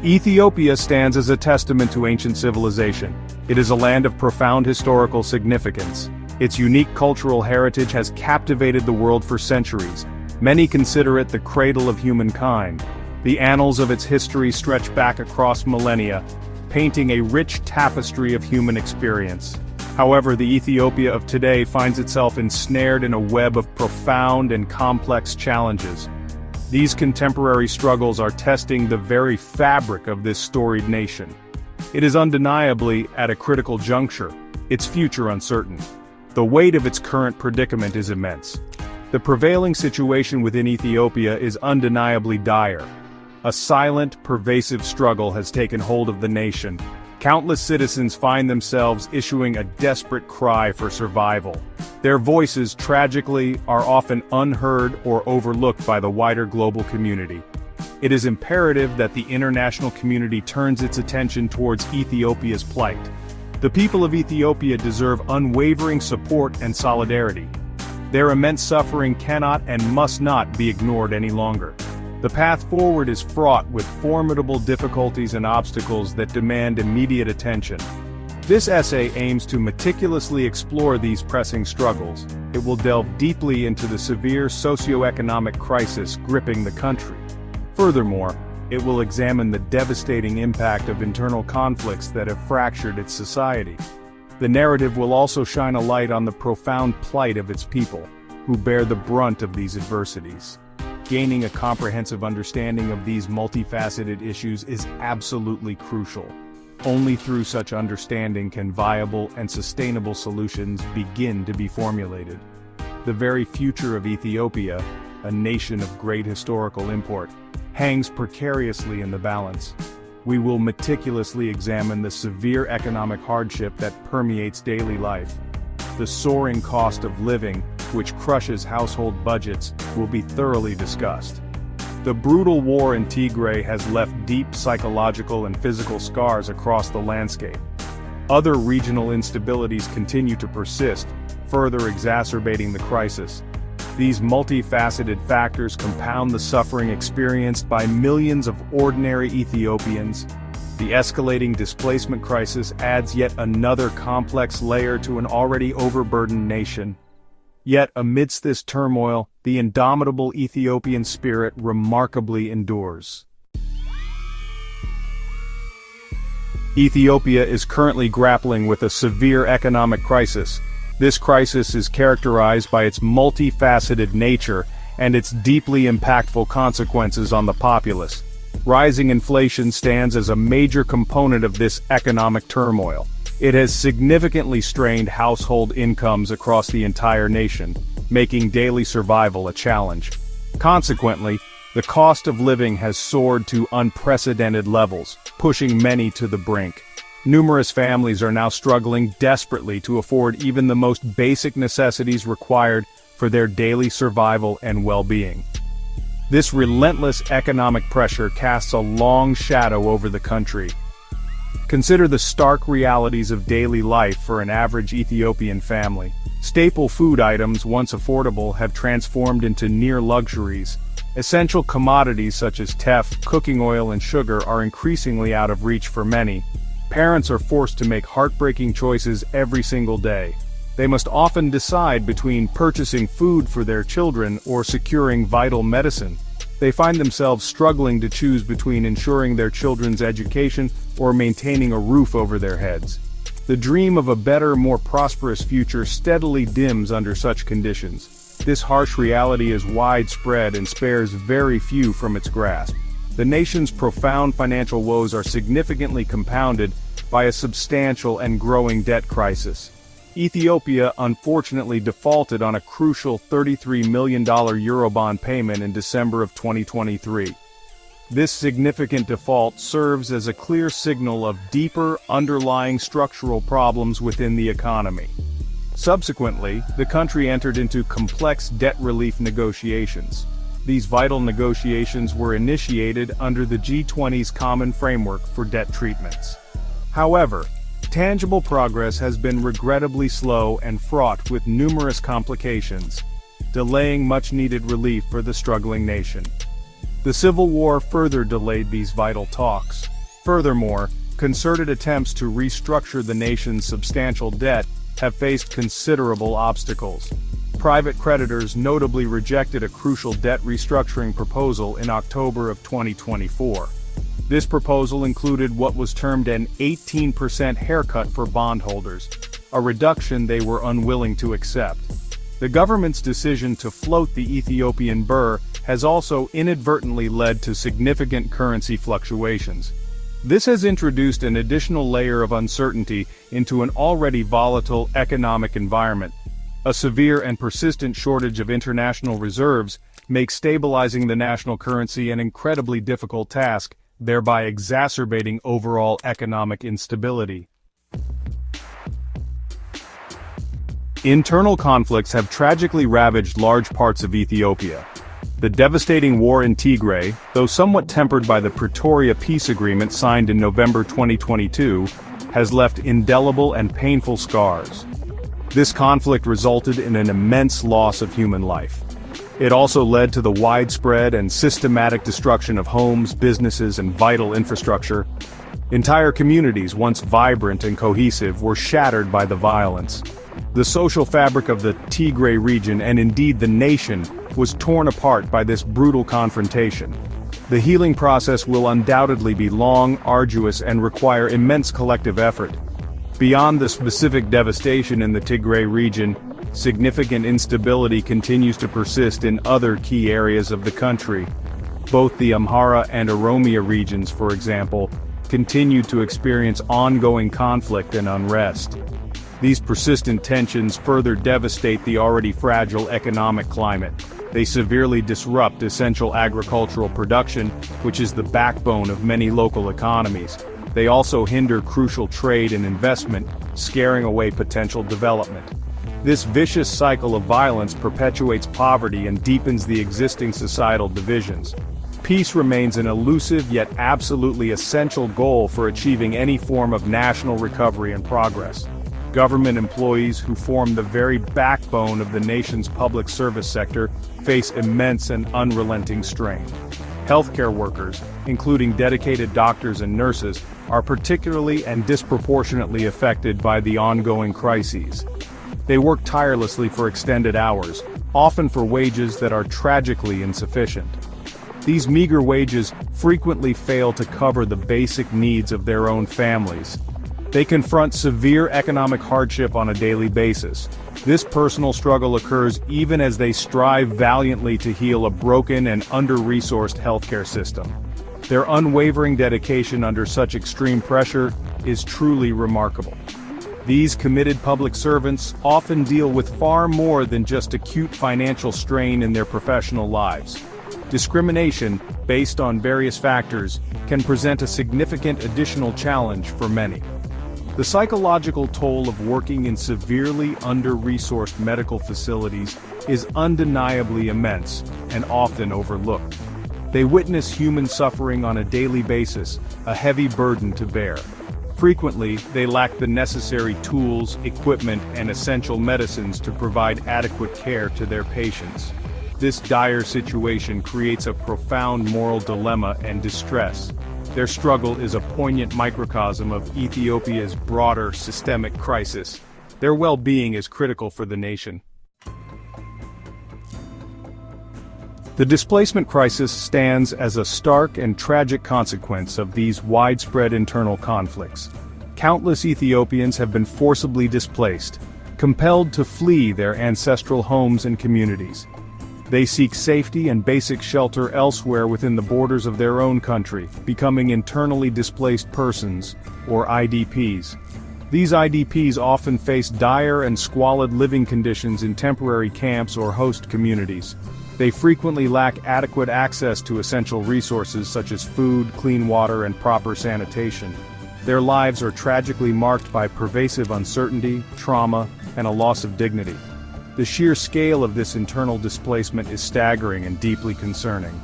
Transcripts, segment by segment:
Ethiopia stands as a testament to ancient civilization. It is a land of profound historical significance. Its unique cultural heritage has captivated the world for centuries. Many consider it the cradle of humankind. The annals of its history stretch back across millennia, painting a rich tapestry of human experience. However, the Ethiopia of today finds itself ensnared in a web of profound and complex challenges. These contemporary struggles are testing the very fabric of this storied nation. It is undeniably at a critical juncture, its future uncertain. The weight of its current predicament is immense. The prevailing situation within Ethiopia is undeniably dire. A silent, pervasive struggle has taken hold of the nation. Countless citizens find themselves issuing a desperate cry for survival. Their voices, tragically, are often unheard or overlooked by the wider global community. It is imperative that the international community turns its attention towards Ethiopia's plight. The people of Ethiopia deserve unwavering support and solidarity. Their immense suffering cannot and must not be ignored any longer. The path forward is fraught with formidable difficulties and obstacles that demand immediate attention. This essay aims to meticulously explore these pressing struggles. It will delve deeply into the severe socio-economic crisis gripping the country. Furthermore, it will examine the devastating impact of internal conflicts that have fractured its society. The narrative will also shine a light on the profound plight of its people, who bear the brunt of these adversities. Gaining a comprehensive understanding of these multifaceted issues is absolutely crucial. Only through such understanding can viable and sustainable solutions begin to be formulated. The very future of Ethiopia, a nation of great historical import, hangs precariously in the balance. We will meticulously examine the severe economic hardship that permeates daily life. The soaring cost of living, which crushes household budgets, will be thoroughly discussed. The brutal war in Tigray has left deep psychological and physical scars across the landscape. Other regional instabilities continue to persist, further exacerbating the crisis. These multifaceted factors compound the suffering experienced by millions of ordinary Ethiopians. The escalating displacement crisis adds yet another complex layer to an already overburdened nation. Yet amidst this turmoil, the indomitable Ethiopian spirit remarkably endures. Ethiopia is currently grappling with a severe economic crisis. This crisis is characterized by its multifaceted nature and its deeply impactful consequences on the populace. Rising inflation stands as a major component of this economic turmoil. It has significantly strained household incomes across the entire nation, making daily survival a challenge. Consequently, the cost of living has soared to unprecedented levels, pushing many to the brink. Numerous families are now struggling desperately to afford even the most basic necessities required for their daily survival and well-being. This relentless economic pressure casts a long shadow over the country. Consider the stark realities of daily life for an average Ethiopian family. Staple food items, once affordable, have transformed into near luxuries. Essential commodities such as teff, cooking oil, and sugar are increasingly out of reach for many. Parents are forced to make heartbreaking choices every single day. They must often decide between purchasing food for their children or securing vital medicine. They find themselves struggling to choose between ensuring their children's education or maintaining a roof over their heads. The dream of a better, more prosperous future steadily dims under such conditions. This harsh reality is widespread and spares very few from its grasp. The nation's profound financial woes are significantly compounded by a substantial and growing debt crisis. Ethiopia unfortunately defaulted on a crucial $33 million Eurobond payment in December of 2023. This significant default serves as a clear signal of deeper, underlying structural problems within the economy. Subsequently, the country entered into complex debt relief negotiations. These vital negotiations were initiated under the G20's Common Framework for Debt Treatments. However, tangible progress has been regrettably slow and fraught with numerous complications, delaying much-needed relief for the struggling nation. The civil war further delayed these vital talks. Furthermore, concerted attempts to restructure the nation's substantial debt have faced considerable obstacles. Private creditors notably rejected a crucial debt restructuring proposal in October of 2024. This proposal included what was termed an 18% haircut for bondholders, a reduction they were unwilling to accept. The government's decision to float the Ethiopian birr has also inadvertently led to significant currency fluctuations. This has introduced an additional layer of uncertainty into an already volatile economic environment. A severe and persistent shortage of international reserves makes stabilizing the national currency an incredibly difficult task, thereby exacerbating overall economic instability. Internal conflicts have tragically ravaged large parts of Ethiopia. The devastating war in Tigray, though somewhat tempered by the Pretoria peace agreement signed in November 2022, has left indelible and painful scars. This conflict resulted in an immense loss of human life. It also led to the widespread and systematic destruction of homes, businesses, and vital infrastructure. Entire communities, once vibrant and cohesive, were shattered by the violence. The social fabric of the Tigray region, and indeed the nation, was torn apart by this brutal confrontation. The healing process will undoubtedly be long, arduous, and require immense collective effort. Beyond the specific devastation in the Tigray region, significant instability continues to persist in other key areas of the country. Both the Amhara and Oromia regions, for example, continue to experience ongoing conflict and unrest. These persistent tensions further devastate the already fragile economic climate. They severely disrupt essential agricultural production, which is the backbone of many local economies. They also hinder crucial trade and investment, scaring away potential development. This vicious cycle of violence perpetuates poverty and deepens the existing societal divisions. Peace remains an elusive yet absolutely essential goal for achieving any form of national recovery and progress. Government employees, who form the very backbone of the nation's public service sector, face immense and unrelenting strain. Healthcare workers, including dedicated doctors and nurses, are particularly and disproportionately affected by the ongoing crises. They work tirelessly for extended hours, often for wages that are tragically insufficient. These meager wages frequently fail to cover the basic needs of their own families. They confront severe economic hardship on a daily basis. This personal struggle occurs even as they strive valiantly to heal a broken and under-resourced healthcare system. Their unwavering dedication under such extreme pressure is truly remarkable. These committed public servants often deal with far more than just acute financial strain in their professional lives. Discrimination, based on various factors, can present a significant additional challenge for many. The psychological toll of working in severely under-resourced medical facilities is undeniably immense and often overlooked. They witness human suffering on a daily basis, a heavy burden to bear. Frequently, they lack the necessary tools, equipment, and essential medicines to provide adequate care to their patients. This dire situation creates a profound moral dilemma and distress. Their struggle is a poignant microcosm of Ethiopia's broader systemic crisis. Their well-being is critical for the nation. The displacement crisis stands as a stark and tragic consequence of these widespread internal conflicts. Countless Ethiopians have been forcibly displaced, compelled to flee their ancestral homes and communities. They seek safety and basic shelter elsewhere within the borders of their own country, becoming internally displaced persons, or IDPs. These IDPs often face dire and squalid living conditions in temporary camps or host communities. They frequently lack adequate access to essential resources such as food, clean water, and proper sanitation. Their lives are tragically marked by pervasive uncertainty, trauma, and a loss of dignity. The sheer scale of this internal displacement is staggering and deeply concerning.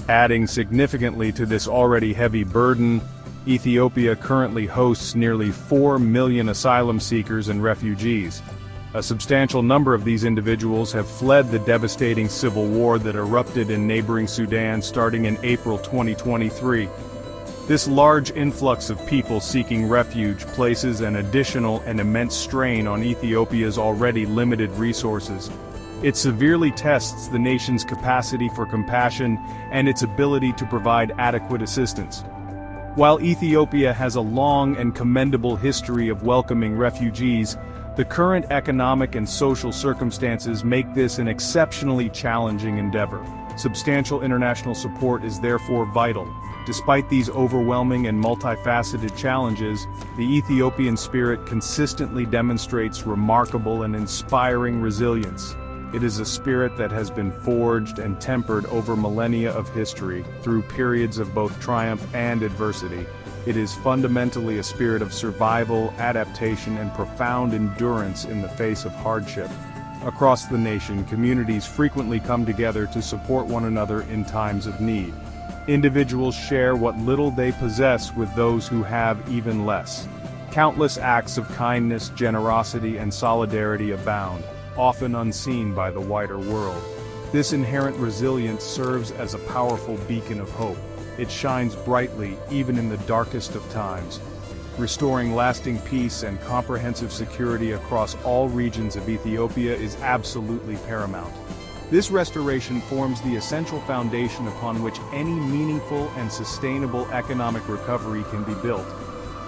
Adding significantly to this already heavy burden, Ethiopia currently hosts nearly 4 million asylum seekers and refugees. A substantial number of these individuals have fled the devastating civil war that erupted in neighboring Sudan starting in April 2023. This large influx of people seeking refuge places an additional and immense strain on Ethiopia's already limited resources. It severely tests the nation's capacity for compassion and its ability to provide adequate assistance. While Ethiopia has a long and commendable history of welcoming refugees, the current economic and social circumstances make this an exceptionally challenging endeavor. Substantial international support is therefore vital. Despite these overwhelming and multifaceted challenges, the Ethiopian spirit consistently demonstrates remarkable and inspiring resilience. It is a spirit that has been forged and tempered over millennia of history, through periods of both triumph and adversity. It is fundamentally a spirit of survival, adaptation, and profound endurance in the face of hardship. Across the nation, communities frequently come together to support one another in times of need. Individuals share what little they possess with those who have even less. Countless acts of kindness, generosity, and solidarity abound, often unseen by the wider world. This inherent resilience serves as a powerful beacon of hope. It shines brightly even in the darkest of times, restoring lasting peace and comprehensive security across all regions of Ethiopia is absolutely paramount. This restoration forms the essential foundation upon which any meaningful and sustainable economic recovery can be built.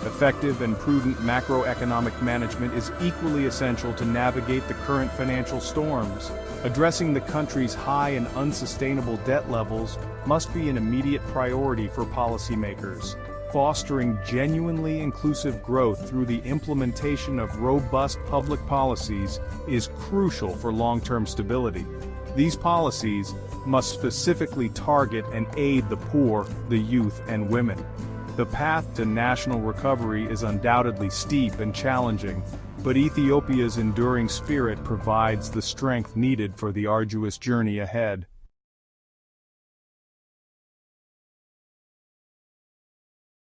Effective and prudent macroeconomic management is equally essential to navigate the current financial storms. Addressing the country's high and unsustainable debt levels must be an immediate priority for policymakers. Fostering genuinely inclusive growth through the implementation of robust public policies is crucial for long-term stability. These policies must specifically target and aid the poor, the youth, and women. The path to national recovery is undoubtedly steep and challenging, but Ethiopia's enduring spirit provides the strength needed for the arduous journey ahead.